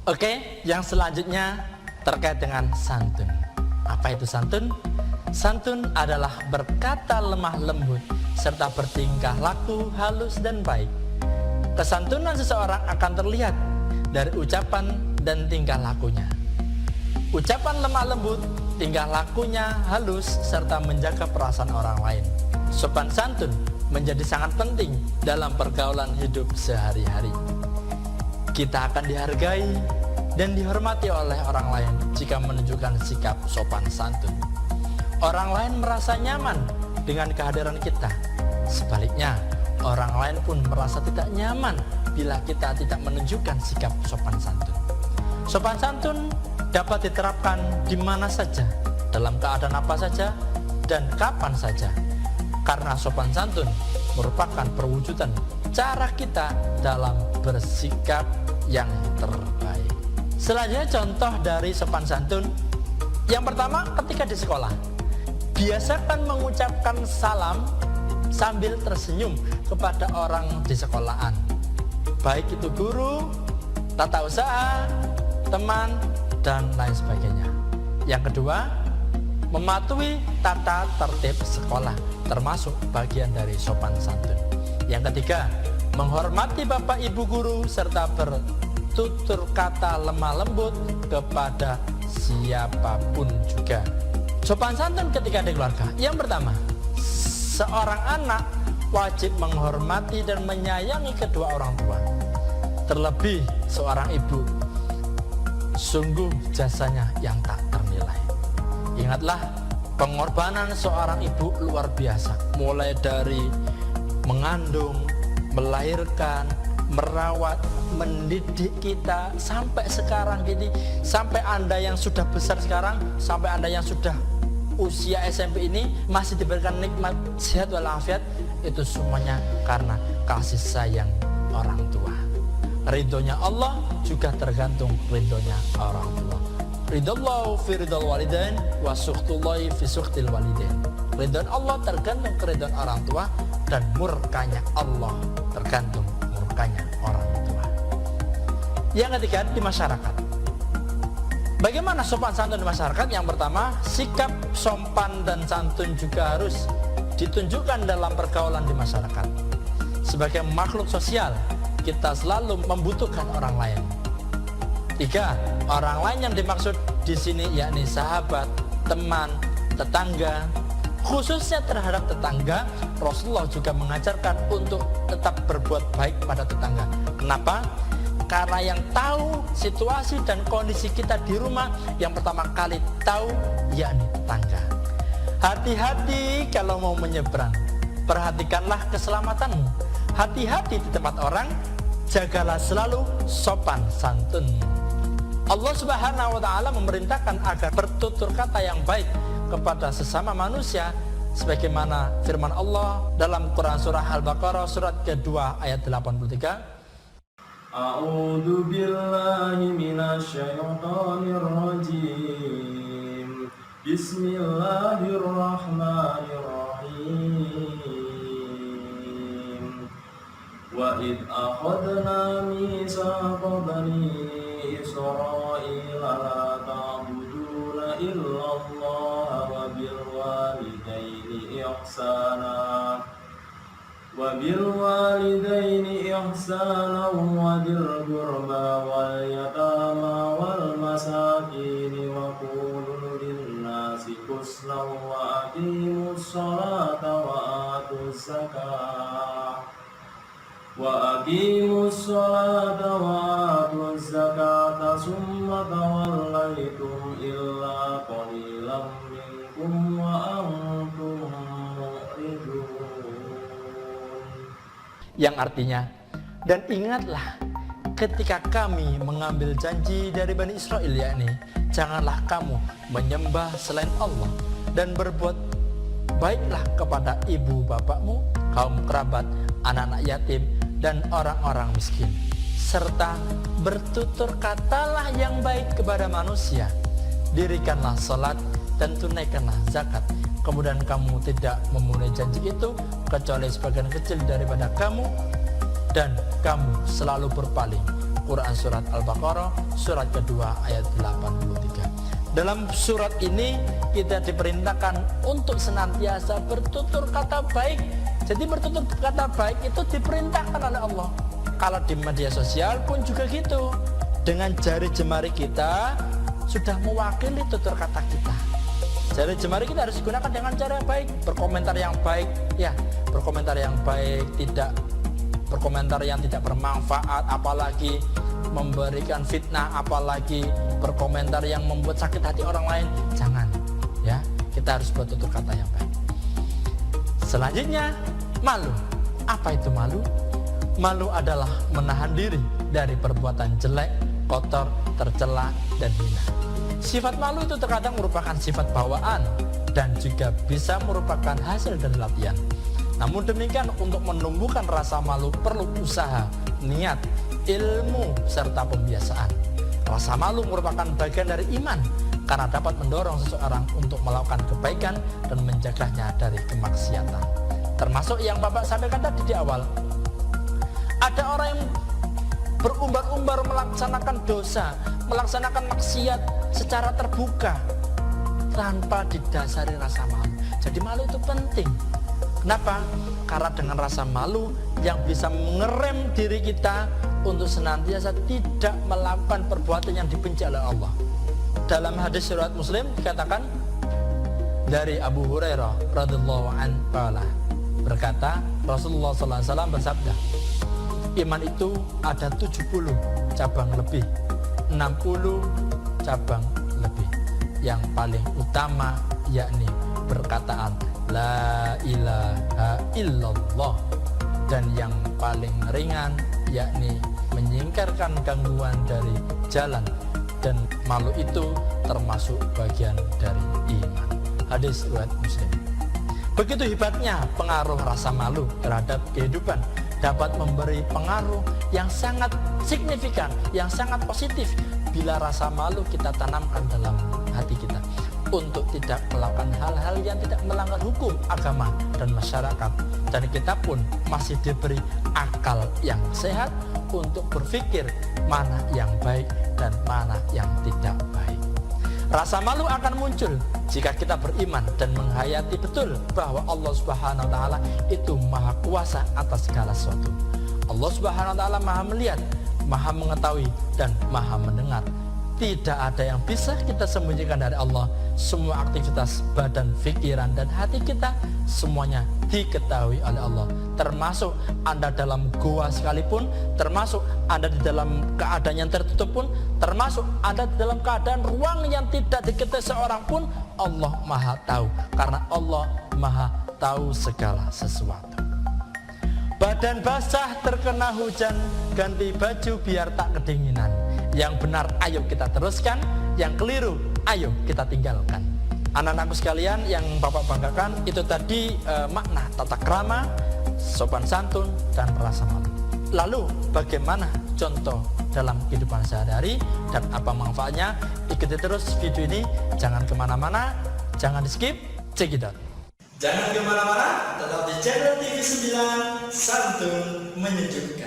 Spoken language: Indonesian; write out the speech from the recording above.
Oke, yang selanjutnya terkait dengan santun. Apa itu santun? Santun adalah berkata lemah lembut serta bertingkah laku halus dan baik. Kesantunan seseorang akan terlihat dari ucapan dan tingkah lakunya. Ucapan lemah lembut, tingkah lakunya halus, serta menjaga perasaan orang lain. Sopan santun menjadi sangat penting dalam pergaulan hidup sehari-hari. Kita akan dihargai dan dihormati oleh orang lain jika menunjukkan sikap sopan santun. Orang lain merasa nyaman dengan kehadiran kita. Sebaliknya, orang lain pun merasa tidak nyaman bila kita tidak menunjukkan sikap sopan santun. Sopan santun dapat diterapkan di mana saja, dalam keadaan apa saja, dan kapan saja. Karena sopan santun merupakan perwujudan cara kita dalam bersikap yang terbaik. Selanjutnya contoh dari sopan santun. Yang pertama, ketika di sekolah, biasakan mengucapkan salam sambil tersenyum kepada orang di sekolahan, baik itu guru, tata usaha, teman, dan lain sebagainya. Yang kedua, mematuhi tata tertib sekolah, termasuk bagian dari sopan santun. Yang ketiga, menghormati bapak ibu guru serta bertutur kata lemah lembut kepada siapapun juga. Sopan santun ketika di keluarga. Yang pertama, seorang anak wajib menghormati dan menyayangi kedua orang tua. Terlebih seorang ibu, sungguh jasanya yang tak ternilai. Ingatlah, pengorbanan seorang ibu luar biasa. Mulai dari mengandung, melahirkan, merawat, mendidik kita sampai sekarang gini, sampai Anda yang sudah besar sekarang, sampai Anda yang sudah usia SMP ini masih diberikan nikmat sehat walafiat, itu semuanya karena kasih sayang orang tua. Ridhonya Allah juga tergantung ridhonya orang tua. Ridallahu fi ridal walidain wa sukhtullahi fi sukhtil walidain. Ridhoan Allah tergantung keridhoan orang tua, dan murkanya Allah tergantung murkanya orang tua. Yang ketiga, di masyarakat. Bagaimana sopan santun di masyarakat? Yang pertama, sikap sopan dan santun juga harus ditunjukkan dalam pergaulan di masyarakat. Sebagai makhluk sosial, kita selalu membutuhkan orang lain. 3. Orang lain yang dimaksud di sini yakni sahabat, teman, tetangga. Khususnya terhadap tetangga, Rasulullah juga mengajarkan untuk tetap berbuat baik pada tetangga. Kenapa? Karena yang tahu situasi dan kondisi kita di rumah, yang pertama kali tahu yakni tetangga. Hati-hati kalau mau menyeberang, perhatikanlah keselamatanmu. Hati-hati di tempat orang, jagalah selalu sopan santun. Allah Subhanahu wa taala memerintahkan agar bertutur kata yang baik kepada sesama manusia, sebagaimana firman Allah dalam Quran surah Al-Baqarah surat kedua ayat 83. A'udzu billahi minasyaitonir rajim. Bismillahirrahmanirrahim. Wa id akhadna mitsaqa bani Israila la ta'buduna illallah wa bil walidaini ihsana wa dhil qurba wal yatama wal masakin wa qulu lin nasi husnan wa aqimus salata wa atuz zakata summa tawallaytum illa qalilan minkum wa antum mu'ridun. Yang artinya, dan ingatlah ketika kami mengambil janji dari Bani Israel, yakni janganlah kamu menyembah selain Allah, dan berbuat baiklah kepada ibu bapakmu, kaum kerabat, anak-anak yatim, dan orang-orang miskin, serta bertutur katalah yang baik kepada manusia. Dirikanlah salat dan tunaikanlah zakat. Kemudian kamu tidak memenuhi janji itu kecuali sebagian kecil daripada kamu, dan kamu selalu berpaling Quran surat Al-Baqarah surat kedua ayat 83. Dalam surat ini kita diperintahkan untuk senantiasa bertutur kata baik. Jadi bertutur kata baik itu diperintahkan oleh Allah. Kalau di media sosial pun juga gitu. Dengan jari jemari kita sudah mewakili tutur kata kita. Jari jemari kita harus gunakan dengan cara baik, berkomentar yang baik, ya, berkomentar yang baik, tidak berkomentar yang tidak bermanfaat, apalagi memberikan fitnah, apalagi berkomentar yang membuat sakit hati orang lain. Jangan, ya, kita harus bertutur kata yang baik. Selanjutnya, malu. Apa itu malu? Malu adalah menahan diri dari perbuatan jelek, kotor, tercela, dan hina. Sifat malu itu terkadang merupakan sifat bawaan dan juga bisa merupakan hasil dari latihan. Namun demikian, untuk menumbuhkan rasa malu perlu usaha, niat, ilmu, serta pembiasaan. Rasa malu merupakan bagian dari iman karena dapat mendorong seseorang untuk melakukan kebaikan dan mencegahnya dari kemaksiatan. Termasuk yang Bapak sampaikan tadi di awal. Ada orang yang berumbar-umbar melaksanakan dosa, melaksanakan maksiat secara terbuka tanpa didasari rasa malu. Jadi malu itu penting. Kenapa? Karena dengan rasa malu yang bisa mengerem diri kita untuk senantiasa tidak melakukan perbuatan yang dibenci oleh Allah. Dalam hadis riwayat Muslim dikatakan dari Abu Hurairah radhiyallahu anhu berkata, Rasulullah SAW bersabda, iman itu ada 70 cabang lebih, 60 cabang lebih. Yang paling utama yakni perkataan la ilaha illallah, dan yang paling ringan yakni menyingkirkan gangguan dari jalan, dan malu itu termasuk bagian dari iman. Hadis riwayat Muslim. Begitu hebatnya pengaruh rasa malu terhadap kehidupan, dapat memberi pengaruh yang sangat signifikan, yang sangat positif bila rasa malu kita tanamkan dalam hati kita untuk tidak melakukan hal-hal yang tidak melanggar hukum, agama, dan masyarakat. Dan kita pun masih diberi akal yang sehat untuk berpikir mana yang baik dan mana yang tidak baik. Rasa malu akan muncul jika kita beriman dan menghayati betul bahwa Allah Subhanahu wa taala itu Maha Kuasa atas segala sesuatu. Allah Subhanahu wa taala Maha melihat, Maha mengetahui, dan Maha mendengar. Tidak ada yang bisa kita sembunyikan dari Allah. Semua aktivitas badan, pikiran, dan hati kita semuanya diketahui oleh Allah. Termasuk Anda dalam goa sekalipun, termasuk Anda di dalam keadaan yang tertutup pun, termasuk Anda di dalam keadaan ruang yang tidak diketahui seorang pun, Allah Maha tahu. Karena Allah Maha tahu segala sesuatu. Badan basah terkena hujan, ganti baju biar tak kedinginan. Yang benar ayo kita teruskan, yang keliru ayo kita tinggalkan. Anak-anakku sekalian yang Bapak banggakan, itu tadi makna tata krama, sopan santun, dan rasa malu. Lalu bagaimana contoh dalam kehidupan sehari-hari dan apa manfaatnya? Ikuti terus video ini, jangan kemana-mana, jangan di skip, check it out. Jangan kemana-mana, tetap di channel TV 9 Santun Menyejukkan.